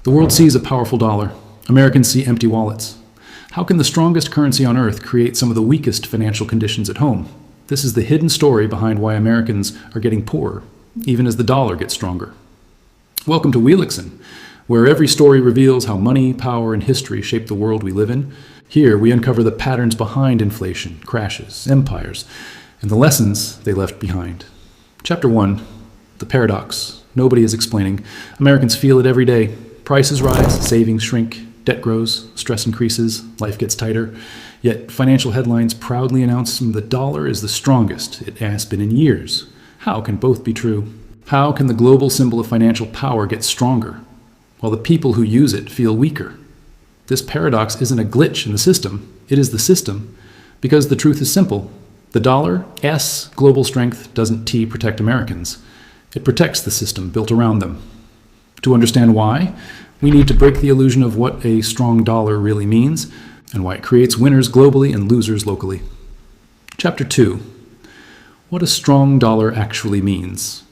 The world sees a powerful dollar. Americans see empty wallets. How can the strongest currency on earth create some of the weakest financial conditions at home? This is the hidden story behind why Americans are getting poorer, even as the dollar gets stronger. Welcome to Wheelixon, where every story reveals how money, power, and history shape the world we live in. Here, we uncover the patterns behind inflation, crashes, empires, and the lessons they left behind. Chapter 1, the paradox. Nobody is explaining. Americans feel it every day. Prices rise, savings shrink, debt grows, stress increases, life gets tighter. Yet financial headlines proudly announce the dollar is the strongest it has been in years. How can both be true? How can the global symbol of financial power get stronger, while the people who use it feel weaker? This paradox isn't a glitch in the system, it is the system, because the truth is simple. The dollar, S, global strength, doesn't T, protect Americans. It protects the system built around them. To understand why, we need to break the illusion of what a strong dollar really means, and why it creates winners globally and losers locally. Chapter 2. What a strong dollar actually means.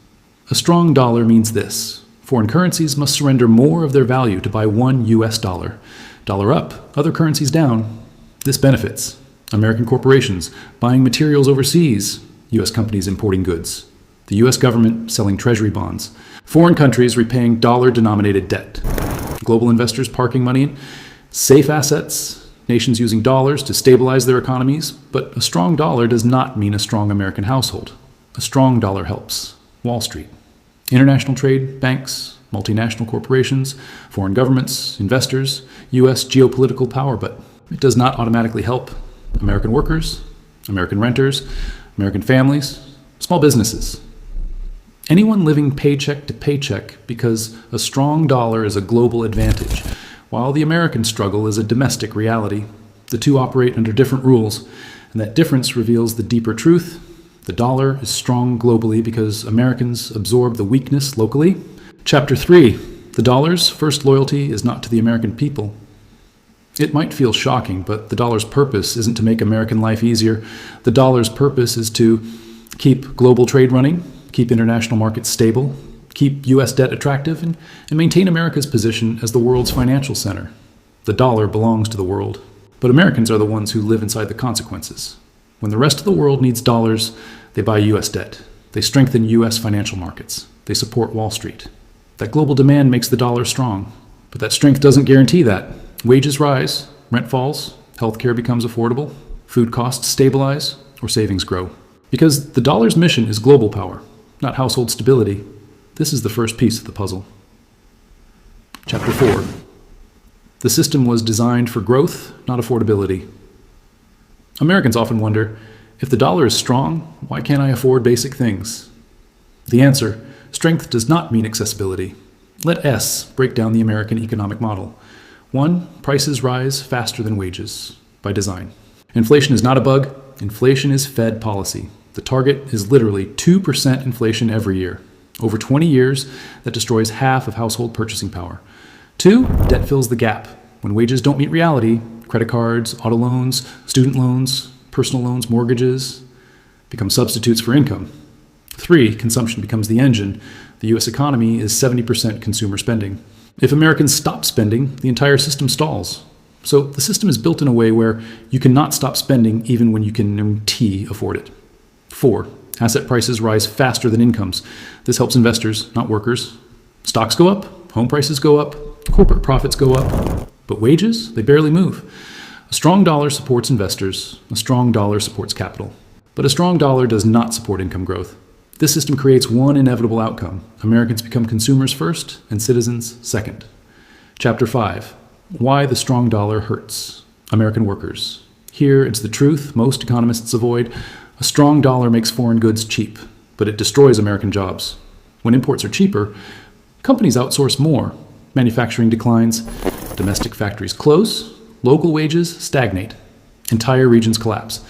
A strong dollar means this. Foreign currencies must surrender more of their value to buy one US dollar. Dollar up, other currencies down. This benefits American corporations buying materials overseas, US companies importing goods, the US government selling treasury bonds, foreign countries repaying dollar-denominated debt, global investors parking money in safe assets, nations using dollars to stabilize their economies. But a strong dollar does not mean a strong American household. A strong dollar helps Wall Street, international trade, banks, multinational corporations, foreign governments, investors, US geopolitical power, but it does not automatically help American workers, American renters, American families, small businesses. Anyone living paycheck to paycheck, because a strong dollar is a global advantage, while the American struggle is a domestic reality. The two operate under different rules, and that difference reveals the deeper truth. The dollar is strong globally because Americans absorb the weakness locally. Chapter 3. The dollar's first loyalty is not to the American people. It might feel shocking, but the dollar's purpose isn't to make American life easier. The dollar's purpose is to keep global trade running, keep international markets stable, keep U.S. debt attractive, and maintain America's position as the world's financial center. The dollar belongs to the world, but Americans are the ones who live inside the consequences. When the rest of the world needs dollars, they buy U.S. debt. They strengthen U.S. financial markets. They support Wall Street. That global demand makes the dollar strong, but that strength doesn't guarantee that. Wages rise, rent falls, healthcare becomes affordable, food costs stabilize, or savings grow. Because the dollar's mission is global power, not household stability. This is the first piece of the puzzle. Chapter 4. The system was designed for growth, not affordability. Americans often wonder, if the dollar is strong, why can't I afford basic things? The answer, strength does not mean accessibility. Let S break down the American economic model. 1. Prices rise faster than wages, by design. Inflation is not a bug. Inflation is Fed policy. The target is literally 2% inflation every year. Over 20 years, that destroys half of household purchasing power. 2. Debt fills the gap. When wages don't meet reality, credit cards, auto loans, student loans, personal loans, mortgages become substitutes for income. 3. Consumption becomes the engine. The U.S. economy is 70% consumer spending. If Americans stop spending, the entire system stalls. So the system is built in a way where you cannot stop spending even when you can afford it. 4. Asset prices rise faster than incomes. This helps investors, not workers. Stocks go up, home prices go up, corporate profits go up. But wages, they barely move. A strong dollar supports investors. A strong dollar supports capital. But a strong dollar does not support income growth. This system creates one inevitable outcome. Americans become consumers first and citizens second. Chapter 5. Why the strong dollar hurts American workers. Here, it's the truth most economists avoid. A strong dollar makes foreign goods cheap, but it destroys American jobs. When imports are cheaper, companies outsource more. Manufacturing declines, domestic factories close, local wages stagnate, entire regions collapse.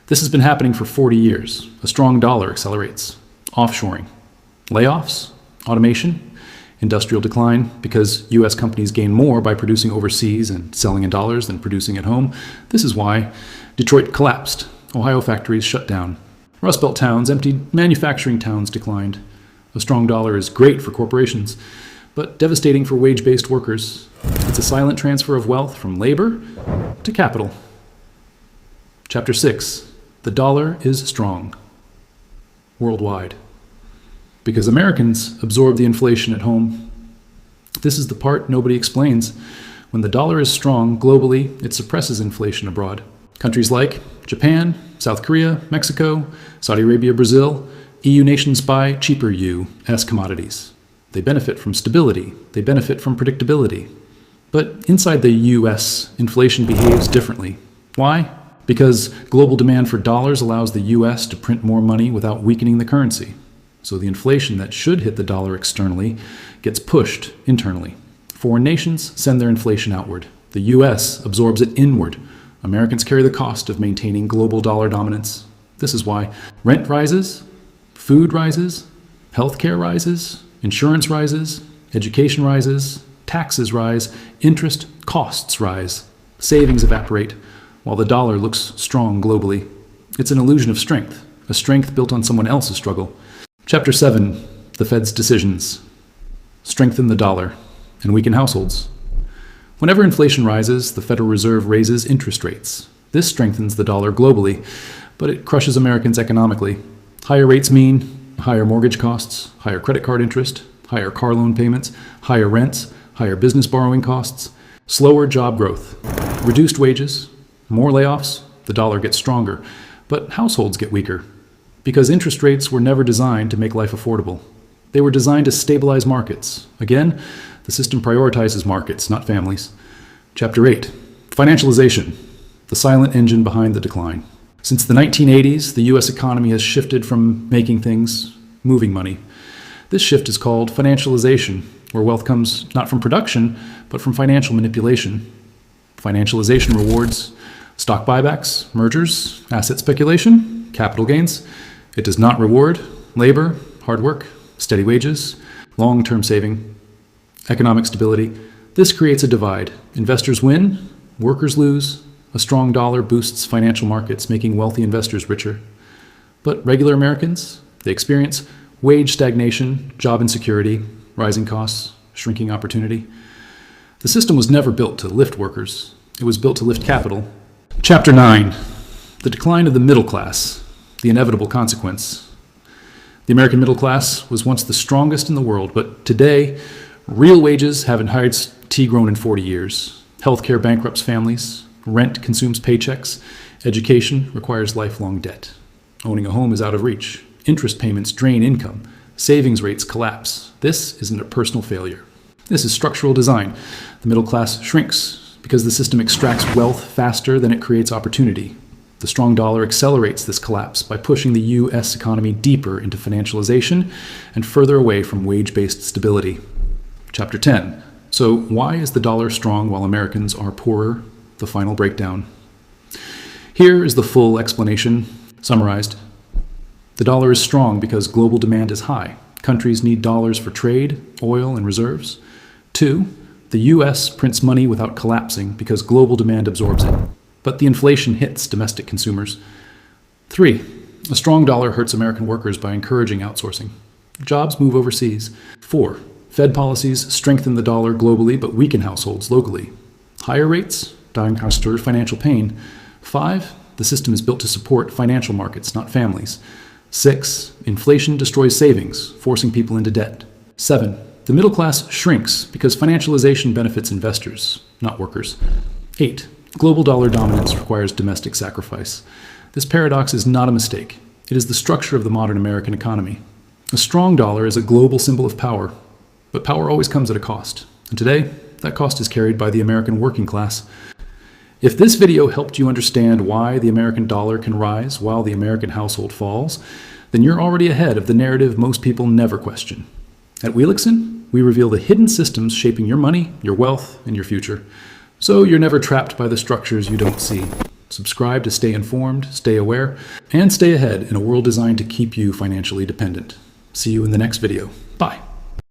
This has been happening for 40 years. A strong dollar accelerates. Offshoring, layoffs, automation, industrial decline because U.S. companies gain more by producing overseas and selling in dollars than producing at home. This is why Detroit collapsed. Ohio factories shut down. Rust Belt towns emptied. Manufacturing towns declined. A strong dollar is great for corporations, but devastating for wage-based workers. It's a silent transfer of wealth from labor to capital. Chapter 6. The dollar is strong. Worldwide. Because Americans absorb the inflation at home. This is the part nobody explains. When the dollar is strong globally, it suppresses inflation abroad. Countries like Japan, South Korea, Mexico, Saudi Arabia, Brazil, EU nations buy cheaper U.S. commodities. They benefit from stability. They benefit from predictability. But inside the U.S., inflation behaves differently. Why? Because global demand for dollars allows the U.S. to print more money without weakening the currency. So the inflation that should hit the dollar externally gets pushed internally. Foreign nations send their inflation outward. The U.S. absorbs it inward. Americans carry the cost of maintaining global dollar dominance. This is why rent rises, food rises, healthcare rises, insurance rises, education rises, taxes rise, interest costs rise, savings evaporate, while the dollar looks strong globally. It's an illusion of strength, a strength built on someone else's struggle. Chapter 7. The Fed's decisions. Strengthen the dollar and weaken households. Whenever inflation rises, the Federal Reserve raises interest rates. This strengthens the dollar globally, but it crushes Americans economically. Higher rates mean higher mortgage costs, higher credit card interest, higher car loan payments, higher rents, higher business borrowing costs, slower job growth, reduced wages, more layoffs. The dollar gets stronger, but households get weaker. Because interest rates were never designed to make life affordable. They were designed to stabilize markets. Again, the system prioritizes markets, not families. Chapter 8. Financialization, the silent engine behind the decline. Since the 1980s, the U.S. economy has shifted from making things, moving money. This shift is called financialization, where wealth comes not from production, but from financial manipulation. Financialization rewards stock buybacks, mergers, asset speculation, capital gains. It does not reward labor, hard work, steady wages, long-term saving, economic stability. This creates a divide. Investors win, workers lose. A strong dollar boosts financial markets, making wealthy investors richer. But regular Americans, they experience wage stagnation, job insecurity, rising costs, shrinking opportunity. The system was never built to lift workers. It was built to lift capital. Chapter 9. The decline of the middle class, the inevitable consequence. The American middle class was once the strongest in the world, but today, real wages haven't highest tea grown in 40 years. Healthcare bankrupts families. Rent consumes paychecks. Education requires lifelong debt. Owning a home is out of reach. Interest payments drain income. Savings rates collapse. This isn't a personal failure. This is structural design. The middle class shrinks because the system extracts wealth faster than it creates opportunity. The strong dollar accelerates this collapse by pushing the U.S. economy deeper into financialization and further away from wage-based stability. Chapter 10. So why is the dollar strong while Americans are poorer? The final breakdown. Here is the full explanation, summarized. The dollar is strong because global demand is high. Countries need dollars for trade, oil, and reserves. 2, the U.S. prints money without collapsing because global demand absorbs it. But the inflation hits domestic consumers. 3, a strong dollar hurts American workers by encouraging outsourcing. Jobs move overseas. 4, Fed policies strengthen the dollar globally but weaken households locally. Higher rates stir financial pain. 5, the system is built to support financial markets, not families. 6, inflation destroys savings, forcing people into debt. 7, the middle class shrinks because financialization benefits investors, not workers. 8, global dollar dominance requires domestic sacrifice. This paradox is not a mistake. It is the structure of the modern American economy. A strong dollar is a global symbol of power, but power always comes at a cost. And today, that cost is carried by the American working class. If this video helped you understand why the American dollar can rise while the American household falls, then you're already ahead of the narrative most people never question. At Wheelixon, we reveal the hidden systems shaping your money, your wealth, and your future, so you're never trapped by the structures you don't see. Subscribe to stay informed, stay aware, and stay ahead in a world designed to keep you financially dependent. See you in the next video.